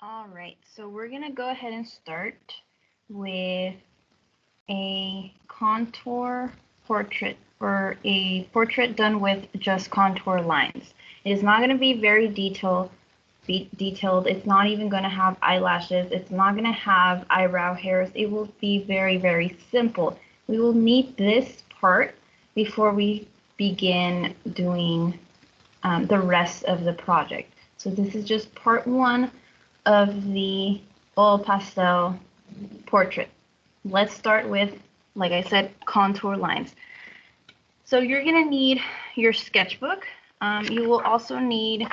All right, so we're gonna go ahead and start with a contour portrait or a portrait done with just contour lines. It is not gonna be very detailed. It's not even gonna have eyelashes. It's not gonna have eyebrow hairs. It will be very, very simple. We will need this part before we begin doing the rest of the project. So this is just part one of the oil pastel portrait. Let's start with, like I said, contour lines. So you're gonna need your sketchbook. You will also need,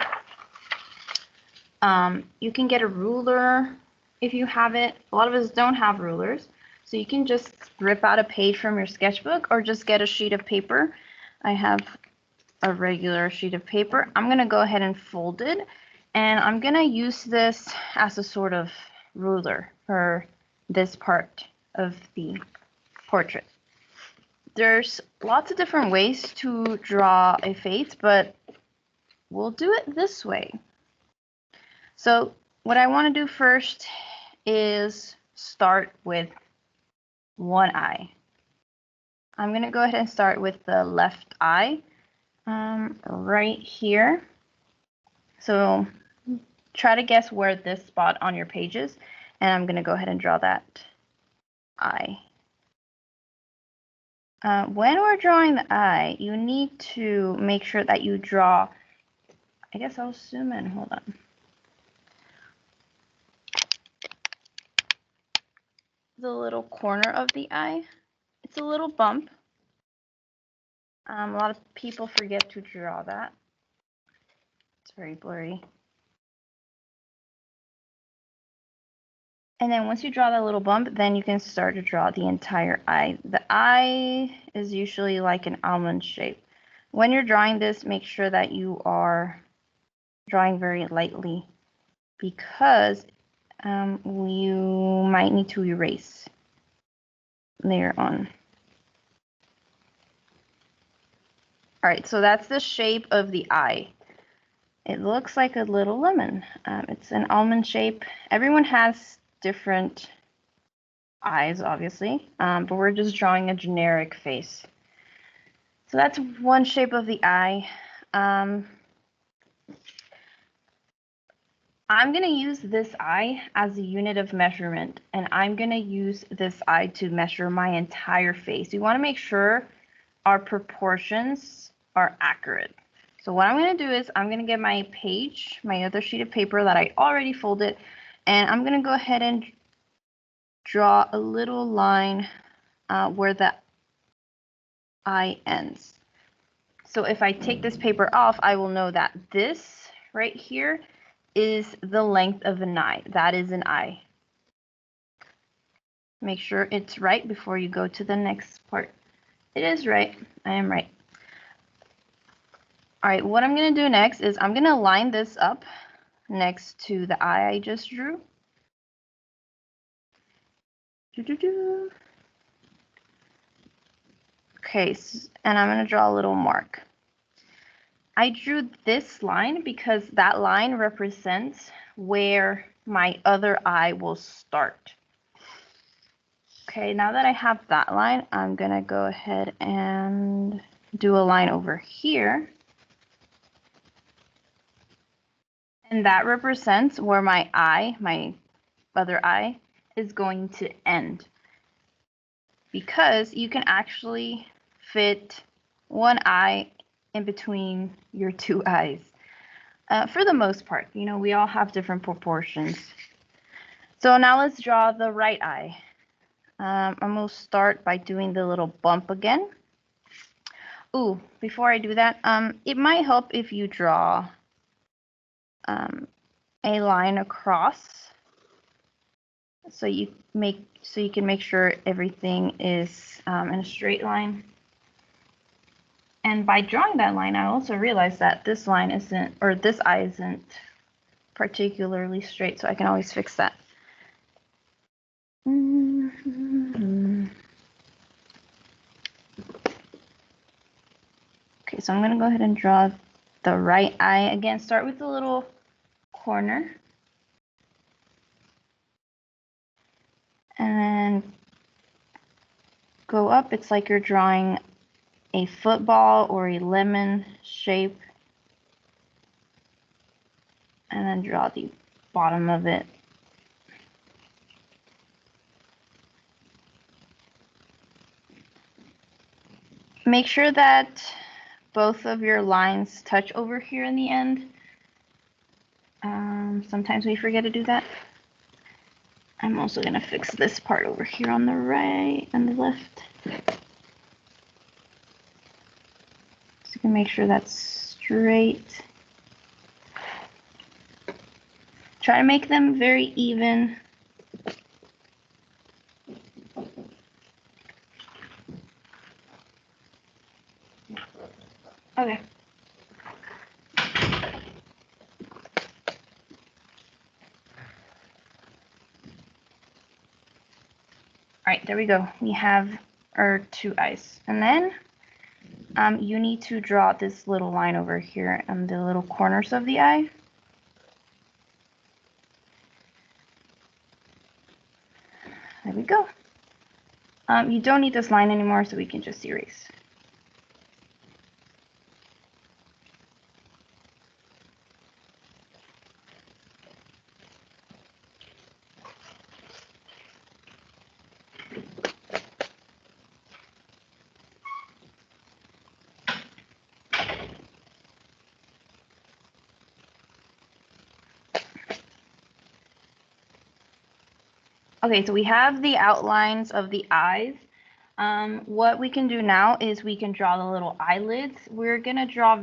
you can get a ruler if you have it. A lot of us don't have rulers, so you can just rip out a page from your sketchbook or just get a sheet of paper. I have a regular sheet of paper. I'm gonna go ahead and fold it, and I'm gonna use this as a sort of ruler for this part of the portrait. There's lots of different ways to draw a face, but we'll do it this way. So what I want to do first is start with one eye. I'm going to go ahead and start with the left eye right here. So try to guess where this spot on your page is, and I'm going to go ahead and draw that eye. When we're drawing the eye, you need to make sure that you draw, I guess I'll zoom in, hold on. The little corner of the eye. It's a little bump. A lot of people forget to draw that. It's very blurry. And then once you draw that little bump, then you can start to draw the entire eye. The eye is usually like an almond shape. When you're drawing this, make sure that you are drawing very lightly because you might need to erase later on. All right, so that's the shape of the eye. It looks like a little lemon. It's an almond shape. Everyone has different eyes, obviously, but we're just drawing a generic face. So that's one shape of the eye. I'm going to use this eye as a unit of measurement, and I'm going to use this eye to measure my entire face. We want to make sure our proportions are accurate. So what I'm going to do is I'm going to get my page, my other sheet of paper that I already folded, and I'm going to go ahead and draw a little line where the eye ends. So if I take this paper off, I will know that this right here is the length of an eye. That is an eye. Make sure it's right before you go to the next part. It is right. I am right. All right, what I'm going to do next is I'm going to line this up next to the eye I just drew. Okay, and I'm going to draw a little mark. I drew this line because that line represents where my other eye will start. Okay, now that I have that line, I'm going to go ahead and do a line over here. And that represents where my eye, my other eye, is going to end. Because you can actually fit one eye in between your two eyes. For the most part, you know, we all have different proportions. So now let's draw the right eye. I'm going to start by doing the little bump again. Ooh, before I do that, it might help if you draw a line across so you can make sure everything is in a straight line. And by drawing that line, I also realized that this line isn't, or this eye isn't particularly straight, so I can always fix that. Okay, so I'm going to go ahead and draw the right eye again. Start with the little corner. and then go up. It's like you're drawing a football or a lemon shape, and then draw the bottom of it. Make sure that both of your lines touch over here in the end. Sometimes we forget to do that. I'm also going to fix this part over here on the right and the left. So you can make sure that's straight. Try to make them very even. Okay. All right, there we go. We have our two eyes. And then you need to draw this little line over here on the little corners of the eye. There we go. You don't need this line anymore, so we can just erase. Okay, so we have the outlines of the eyes. What we can do now is we can draw the little eyelids. We're gonna draw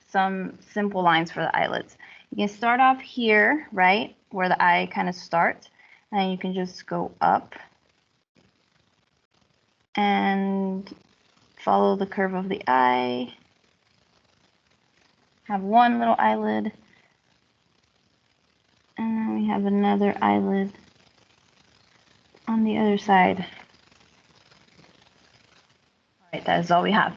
some simple lines for the eyelids. You can start off here, right, where the eye kind of starts, and you can just go up and follow the curve of the eye. Have one little eyelid, and then we have another eyelid on the other side. All right, that is all we have.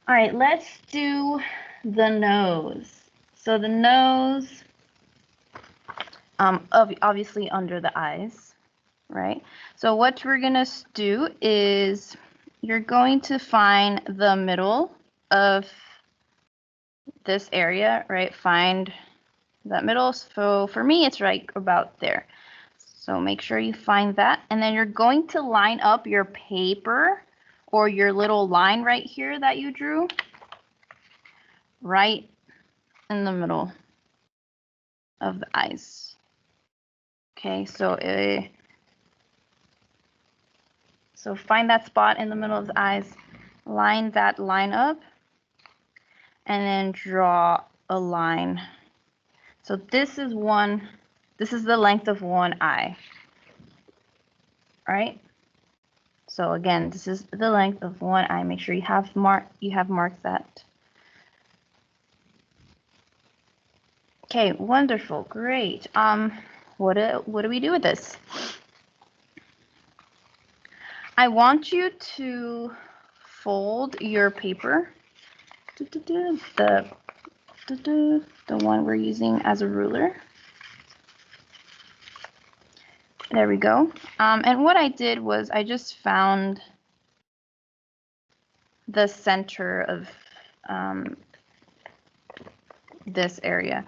All right, let's do the nose. So the nose, obviously under the eyes, right? So what we're gonna do is you're going to find the middle of this area, right? Find that middle. So for me, it's right about there. So make sure you find that. And then you're going to line up your paper or your little line right here that you drew right in the middle of the eyes. Okay, so find that spot in the middle of the eyes, line that line up, and then draw a line. So this is the length of one eye, right? So again, this is the length of one eye. Make sure you have marked that. Okay, wonderful, great. What do we do with this? I want you to fold your paper, the one we're using as a ruler. There we go. And what I did was I just found the center of this area.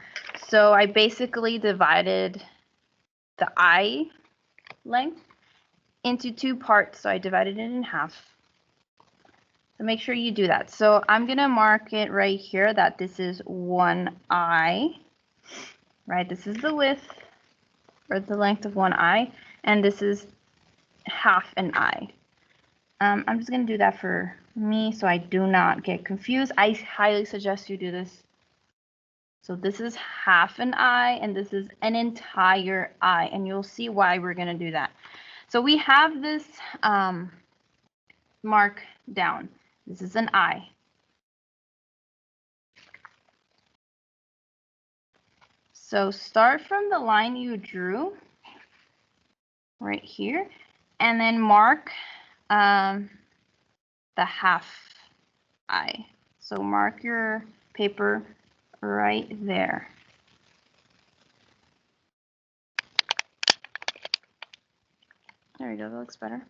So I basically divided the eye length into two parts. So I divided it in half. So make sure you do that. So I'm gonna mark it right here that this is one eye, right? This is the width or the length of one eye, and this is half an eye. I'm just gonna do that for me so I do not get confused. I highly suggest you do this. So this is half an eye and this is an entire eye, and you'll see why we're gonna do that. So we have this mark down. This is an eye. So start from the line you drew right here, and then mark the half eye. So mark your paper right there. There we go, that looks better.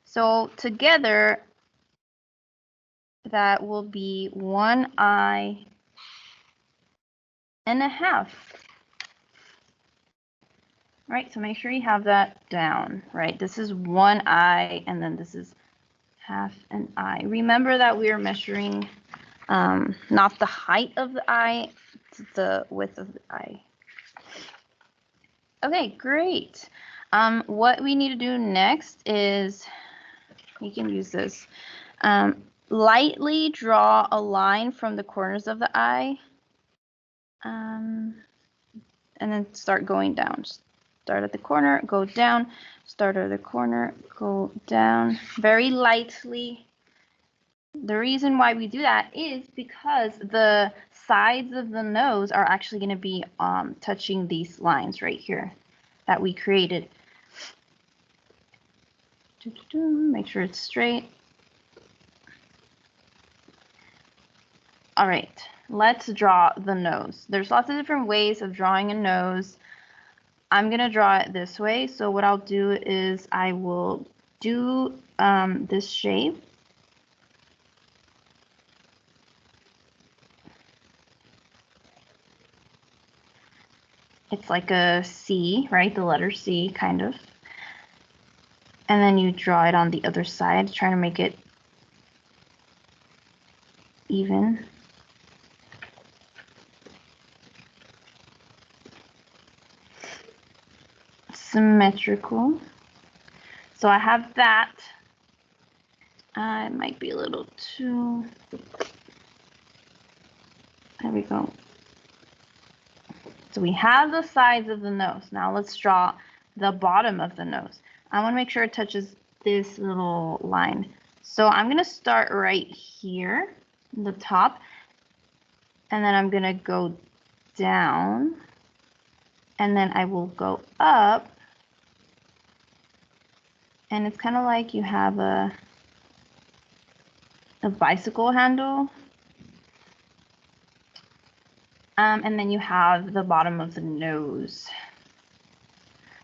So together, that will be 1 eye and a half. Right, so make sure you have that down, right? This is 1 eye, and then this is half an eye. Remember that we are measuring not the height of the eye, the width of the eye. Okay, great. What we need to do next is, you can use this, lightly draw a line from the corners of the eye, and then start going down. Start at the corner, go down, start at the corner, go down, very lightly. The reason why we do that is because the sides of the nose are actually going to be touching these lines right here that we created. Make sure it's straight. All right, let's draw the nose. There's lots of different ways of drawing a nose. I'm going to draw it this way. So what I'll do is I will do this shape. It's like a C, right? The letter C, kind of. And then you draw it on the other side, trying to make it even. Symmetrical. So I have that. It might be a little too. There we go. So we have the sides of the nose. Now let's draw the bottom of the nose. I want to make sure it touches this little line. So I'm going to start right here, the top, and then I'm going to go down, and then I will go up, and it's kind of like you have a bicycle handle, and then you have the bottom of the nose.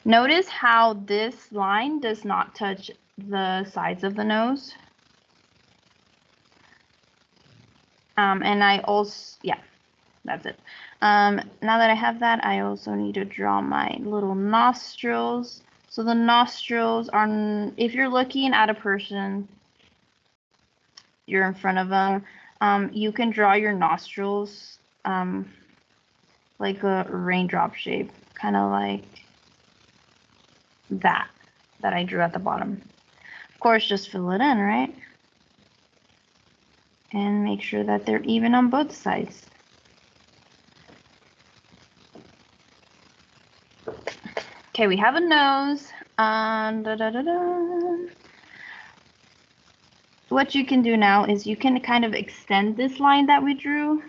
Notice how this line does not touch the sides of the nose. And I also, yeah, that's it. Now that I have that, I also need to draw my little nostrils. So the nostrils are, if you're looking at a person, you're in front of them, you can draw your nostrils like a raindrop shape, kind of like that I drew at the bottom. Of course, just fill it in, right? And make sure that they're even on both sides. Okay, we have a nose. What you can do now is you can kind of extend this line that we drew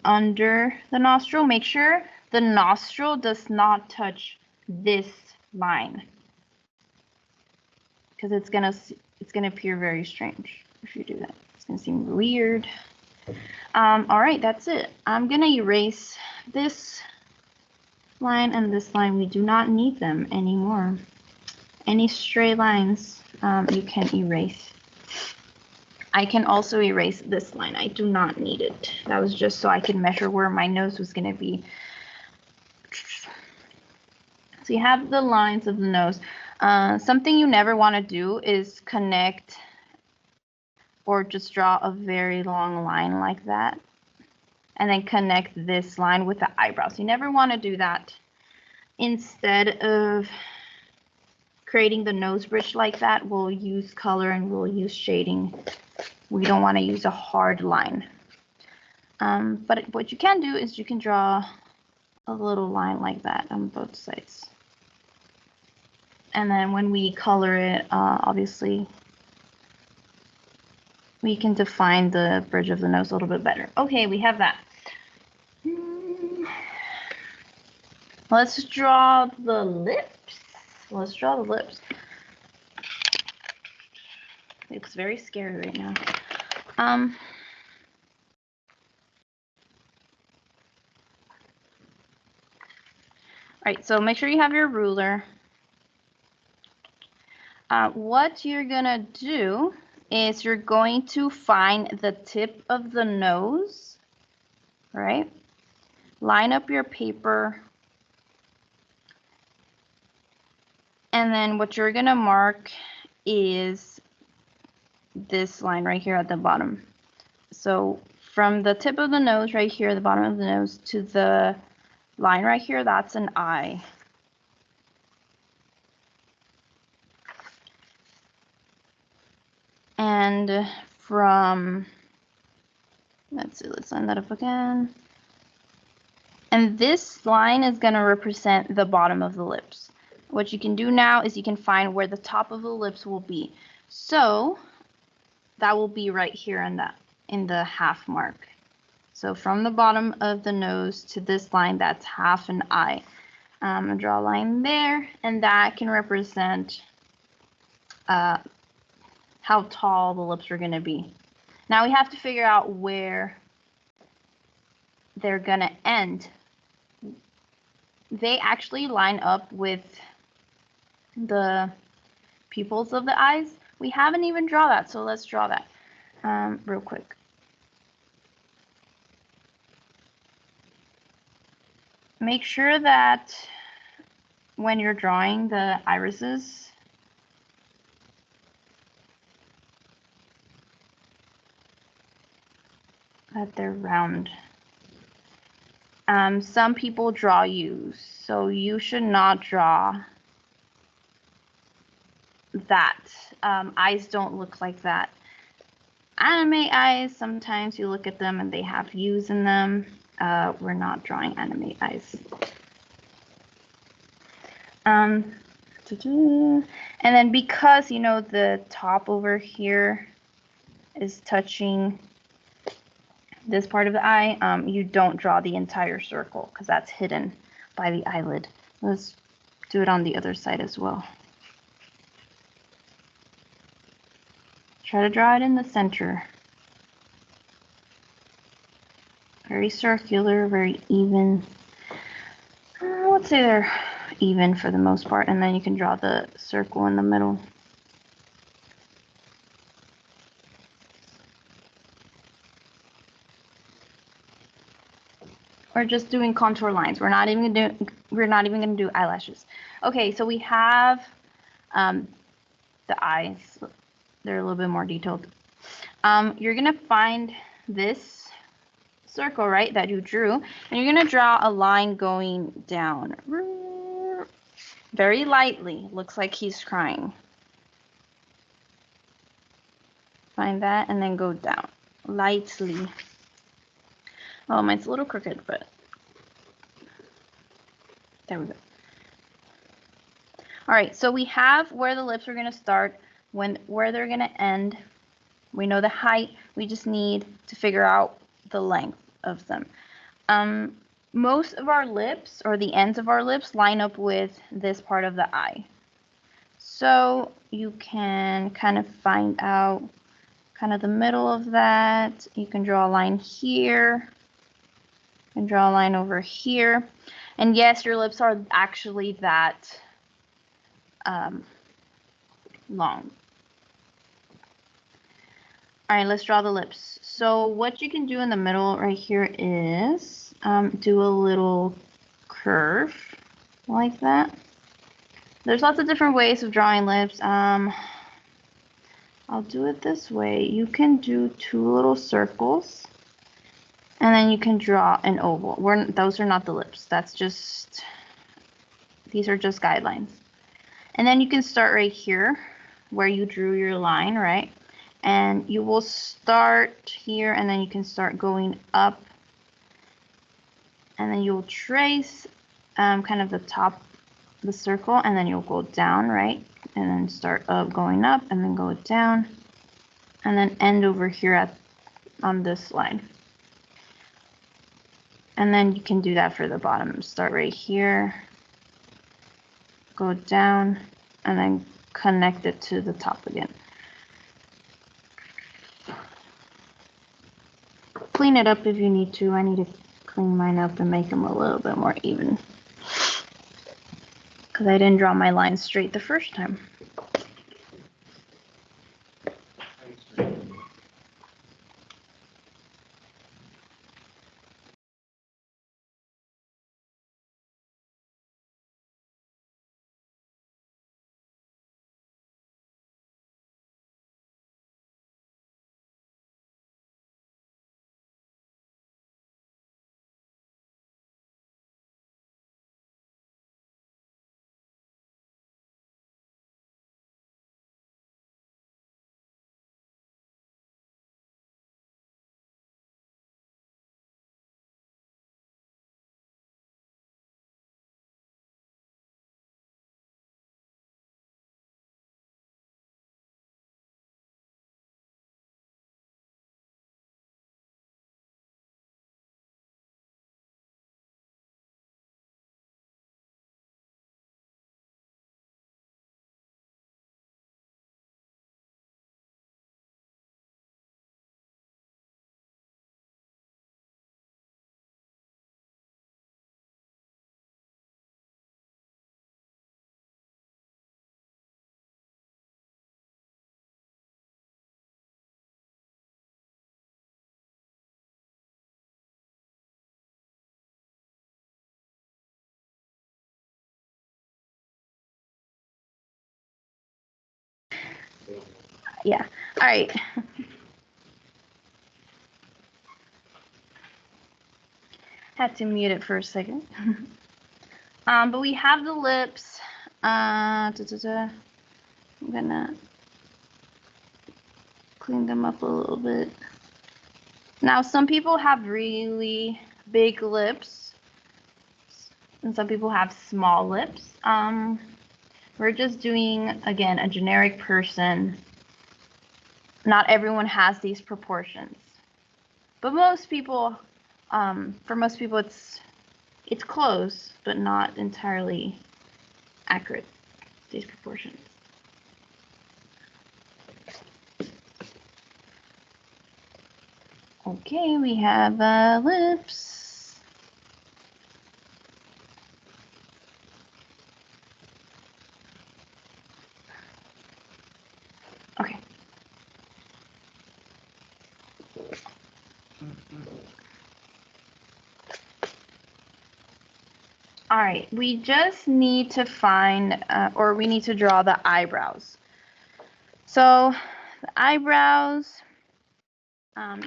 under the nostril. Make sure the nostril does not touch this line, because it's gonna appear very strange if you do that. It's gonna seem weird. All right, that's it. I'm gonna erase this line and this line. We do not need them anymore. Any stray lines you can erase. I can also erase this line. I do not need it. That was just so I could measure where my nose was going to be. So you have the lines of the nose. Something you never want to do is connect or just draw a very long line like that and then connect this line with the eyebrows. You never want to do that. Instead of creating the nose bridge like that, we'll use color and we'll use shading. We don't want to use a hard line. But what you can do is you can draw a little line like that on both sides. And then when we color it, obviously, we can define the bridge of the nose a little bit better. Okay, we have that. Let's draw the lips. Let's draw the lips. It looks very scary right now. All right, so make sure you have your ruler. What you're gonna do is you're going to find the tip of the nose, right? Line up your paper, and then what you're gonna mark is this line right here at the bottom. So from the tip of the nose right here, the bottom of the nose, to the line right here, that's an eye. And from, let's see, let's line that up again. And this line is going to represent the bottom of the lips. What you can do now is you can find where the top of the lips will be. So that will be right here in the half mark. So from the bottom of the nose to this line, that's half an eye. I'm going to draw a line there, and that can represent how tall the lips are going to be. Now we have to figure out where they're going to end. They actually line up with the pupils of the eyes. We haven't even drawn that, so let's draw that real quick. Make sure that when you're drawing the irises, that they're round. Some people draw U's, so you should not draw that. Eyes don't look like that. Anime eyes, sometimes you look at them and they have U's in them. We're not drawing anime eyes. And then because, you know, the top over here is touching this part of the eye, you don't draw the entire circle because that's hidden by the eyelid. Let's do it on the other side as well. Try to draw it in the center. Very circular, very even. Let's say they're even for the most part, and then you can draw the circle in the middle. We're just doing contour lines. We're not even gonna do eyelashes. Okay, so we have the eyes. They're a little bit more detailed. You're gonna find this circle, right, that you drew, and you're gonna draw a line going down very lightly. Looks like he's crying. Find that and then go down lightly. Oh, mine's a little crooked, but there we go. All right, so we have where the lips are going to start, where they're going to end. We know the height. We just need to figure out the length of them. Most of our lips, or the ends of our lips, line up with this part of the eye. So you can kind of find out kind of the middle of that. You can draw a line here. You can draw a line over here. And yes, your lips are actually that long. All right, let's draw the lips. So what you can do in the middle right here is do a little curve like that. There's lots of different ways of drawing lips. I'll do it this way. You can do 2 little circles, and then you can draw an oval. Those are not the lips. These are just guidelines. And then you can start right here where you drew your line, right? And you will start here, and then you can start going up, and then you'll trace kind of the top of the circle, and then you'll go down, right? And then start up, going up, and then go down, and then end over here on this line. And then you can do that for the bottom. Start right here, go down, and then connect it to the top again. Clean it up if you need to. I need to clean mine up and make them a little bit more even, because I didn't draw my lines straight the first time. Yeah. All right. Had to mute it for a second. But we have the lips. I'm gonna clean them up a little bit. Now, some people have really big lips, and some people have small lips. We're just doing, again, a generic person. Not everyone has these proportions, but most people, for most people, it's close, but not entirely accurate, these proportions. Okay, we have lips. Okay. All right, we just need to find, or we need to draw the eyebrows. So the eyebrows,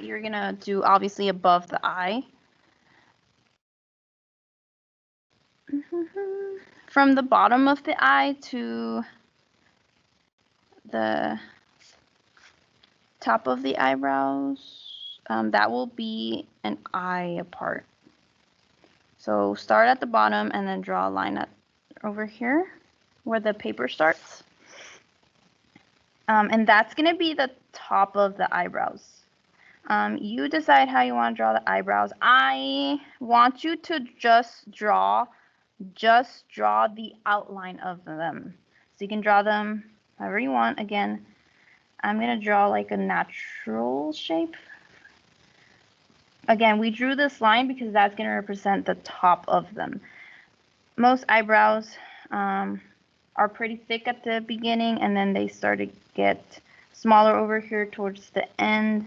you're gonna do obviously above the eye. From the bottom of the eye to the top of the eyebrows, that will be an eye apart. So start at the bottom and then draw a line over here where the paper starts. And that's going to be the top of the eyebrows. You decide how you want to draw the eyebrows. I want you to just draw the outline of them. So you can draw them however you want. Again, I'm going to draw like a natural shape. Again, we drew this line because that's going to represent the top of them. Most eyebrows are pretty thick at the beginning, and then they start to get smaller over here towards the end.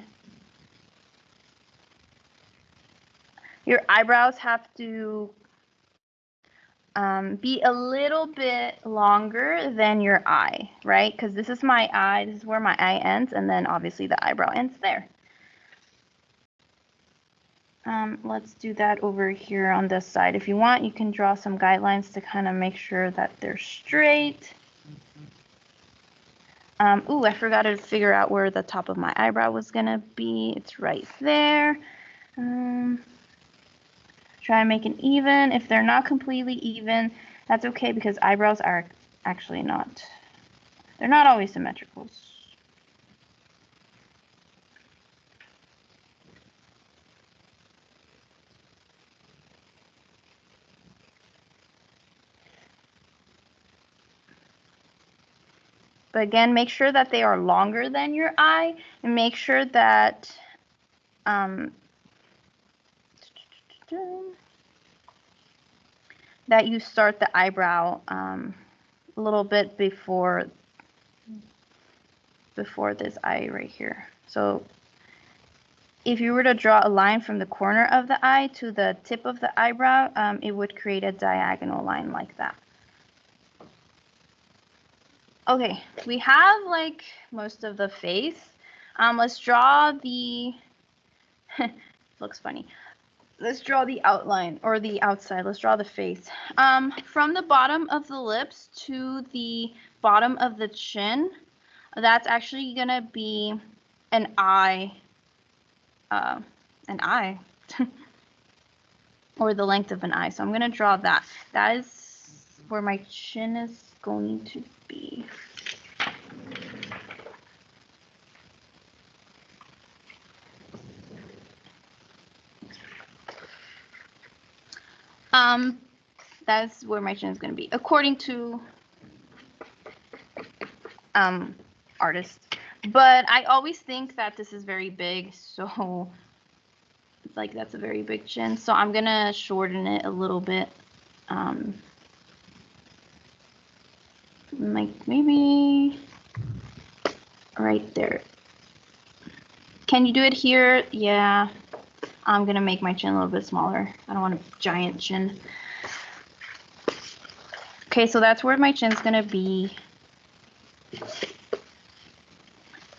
Your eyebrows have to be a little bit longer than your eye, right? Because this is my eye, this is where my eye ends, and then obviously the eyebrow ends there. Let's do that over here on this side. If you want, you can draw some guidelines to kind of make sure that they're straight. Ooh, I forgot to figure out where the top of my eyebrow was gonna be. It's right there. Try and make it even. If they're not completely even, that's okay because eyebrows are actually not, they're not always symmetrical. But again, make sure that they are longer than your eye, and make sure that that you start the eyebrow a little bit before this eye right here. So if you were to draw a line from the corner of the eye to the tip of the eyebrow, it would create a diagonal line like that. Okay, we have like most of the face. Let's draw the, looks funny. Let's draw the outline or the outside. Let's draw the face. From the bottom of the lips to the bottom of the chin, that's actually gonna be an eye, or the length of an eye. So I'm gonna draw that. That is where my chin is going to be. That's where my chin is going to be, according to artists. But I always think that this is very big, so it's like that's a very big chin. So I'm going to shorten it a little bit. Like maybe right there. Can you do it here? Yeah. I'm going to make my chin a little bit smaller. I don't want a giant chin. Okay, so that's where my chin's going to be.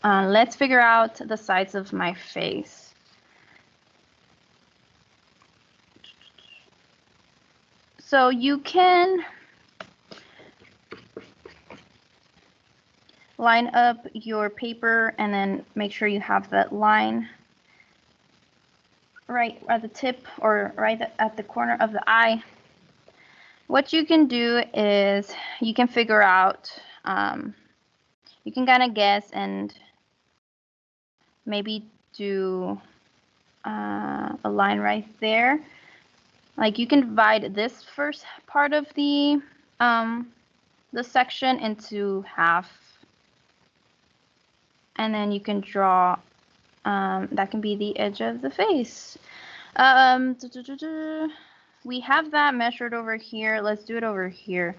Let's figure out the sides of my face. So you can line up your paper and then make sure you have that line right at the tip or right at the corner of the eye. What you can do is you can figure out, you can kind of guess and maybe do a line right there. Like you can divide this first part of the section into half, and then you can draw, that can be the edge of the face. We have that measured over here. Let's do it over here.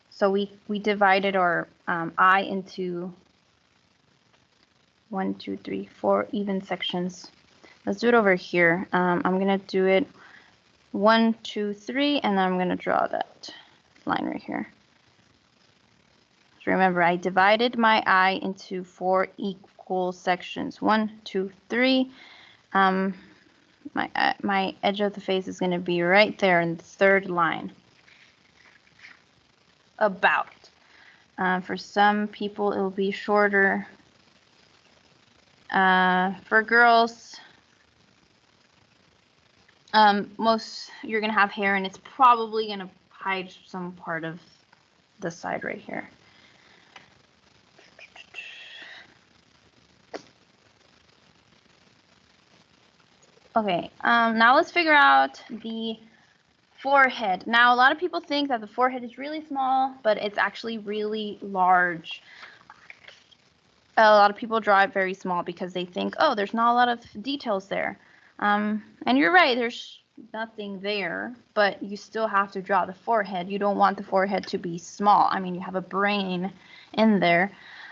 So we divided our eye into 1, 2, 3, 4 even sections. Let's do it over here. I'm gonna do it 1, 2, 3, and then I'm gonna draw that line right here. So remember, I divided my eye into 4 equal sections. 1, 2, 3. My edge of the face is going to be right there in the third line. About. For some people, it will be shorter. For girls, you're going to have hair, and it's probably going to hide some part of the side right here. Okay, now let's figure out the forehead. Now, a lot of people think that the forehead is really small, but it's actually really large. A lot of people draw it very small because they think, oh, there's not a lot of details there. And you're right, there's nothing there, but you still have to draw the forehead. You don't want the forehead to be small. I mean, you have a brain in there.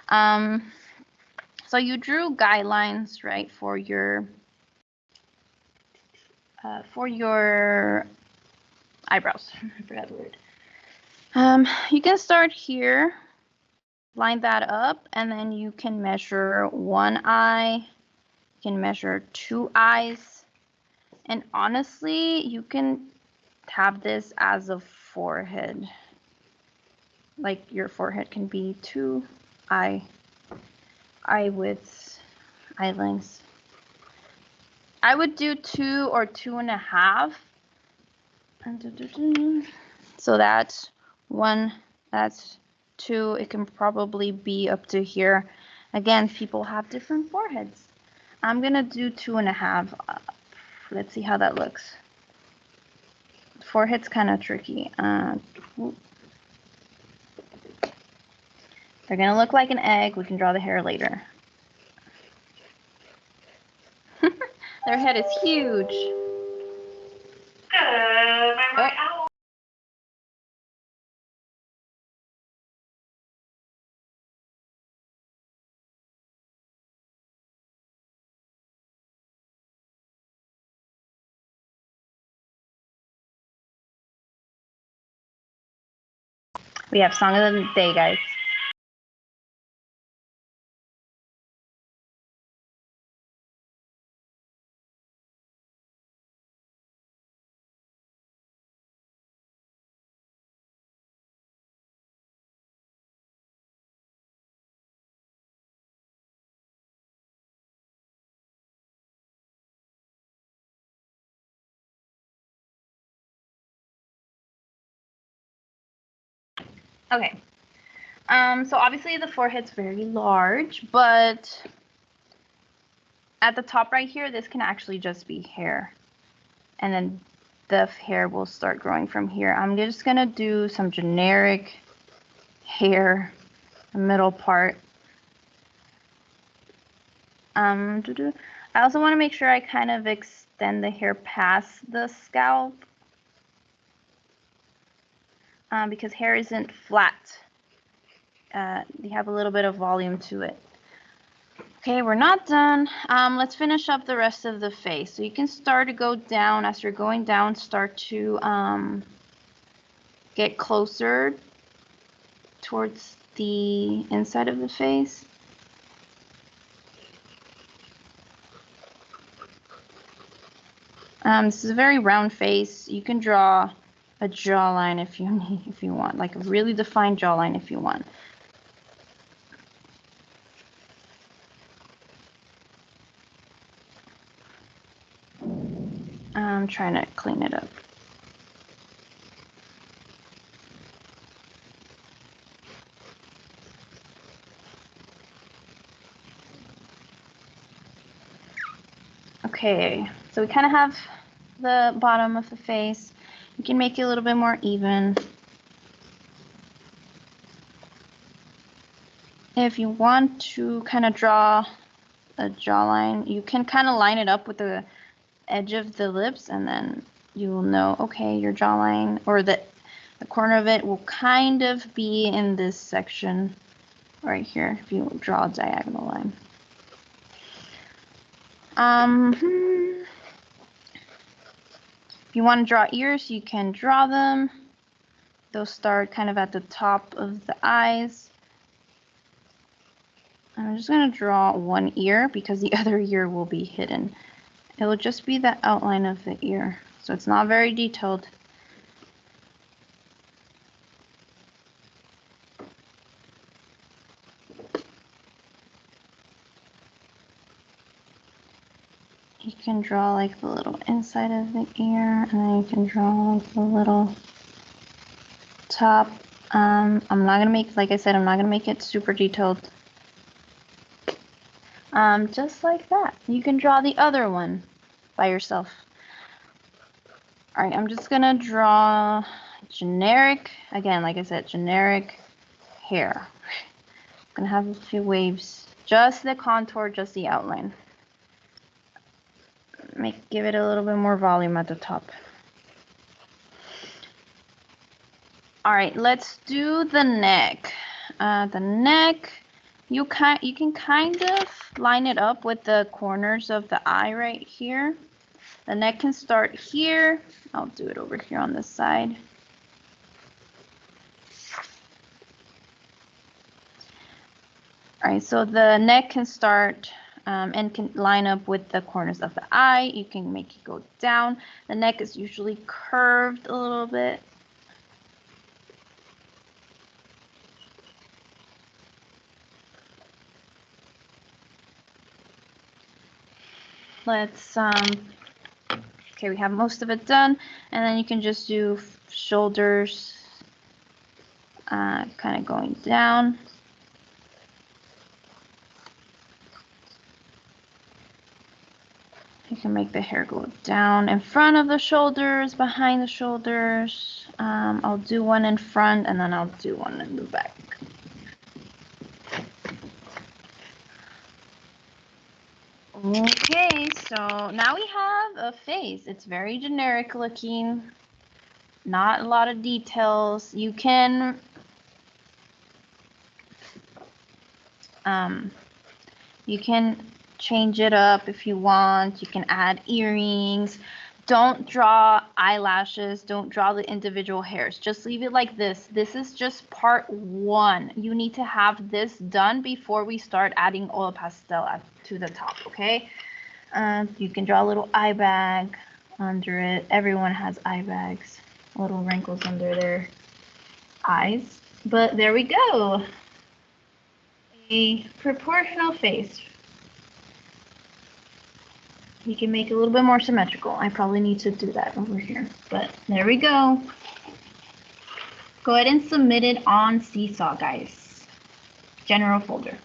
So you drew guidelines, right, for your eyebrows. I forgot the word. You can start here, line that up, and then you can measure one eye, you can measure 2 eyes, and honestly, you can have this as a forehead. Like your forehead can be 2 eye widths, eye lengths. I would do 2 or 2.5. So that's 1, that's 2. It can probably be up to here. Again, people have different foreheads. I'm gonna do 2.5. Let's see how that looks. Forehead's kind of tricky. They're gonna look like an egg. We can draw the hair later. Their head is huge. Oh. We have song of the day, guys. Okay. So obviously the forehead's very large, but at the top right here, this can actually just be hair. And then the hair will start growing from here. I'm just gonna do some generic hair, the middle part. I also want to make sure I kind of extend the hair past the scalp, because hair isn't flat. You have a little bit of volume to it. Okay, we're not done. Let's finish up the rest of the face. So you can start to go down. As you're going down, start to get closer towards the inside of the face. This is a very round face. You can draw a jawline if you want, like a really defined jawline if you want. I'm trying to clean it up. Okay, so we kind of have the bottom of the face. You can make it a little bit more even. If you want to kind of draw a jawline, you can kind of line it up with the edge of the lips, and then you will know, okay, your jawline, or the corner of it will kind of be in this section right here if you draw a diagonal line. If you want to draw ears, you can draw them. They'll start kind of at the top of the eyes. I'm just going to draw one ear because the other ear will be hidden. It will just be the outline of the ear, so it's not very detailed. You can draw like the little inside of the ear, and then you can draw like the little top. I'm not gonna make, like I said, I'm not gonna make it super detailed. Just like that. You can draw the other one by yourself. All right, I'm just gonna draw generic, again, like I said, generic hair. I'm gonna have a few waves, just the contour, just the outline. Give it a little bit more volume at the top. All right, let's do the neck. The neck, you can kind of line it up with the corners of the eye right here. The neck can start here. I'll do it over here on this side. All right, so the neck can start and can line up with the corners of the eye. You can make it go down. The neck is usually curved a little bit. Let's, okay, we have most of it done, and then you can just do shoulders kind of going down. You can make the hair go down in front of the shoulders, behind the shoulders. I'll do one in front, and then I'll do one in the back. Okay, so now we have a face. It's very generic looking, not a lot of details. You can change it up if you want. You can add earrings. Don't draw eyelashes. Don't draw the individual hairs. Just leave it like this. This is just part one. You need to have this done before we start adding oil pastel to the top, okay? You can draw a little eye bag under it. Everyone has eye bags, little wrinkles under their eyes. But there we go. A proportional face. You can make it a little bit more symmetrical. I probably need to do that over here, but there we go. Go ahead and submit it on Seesaw, guys. General folder.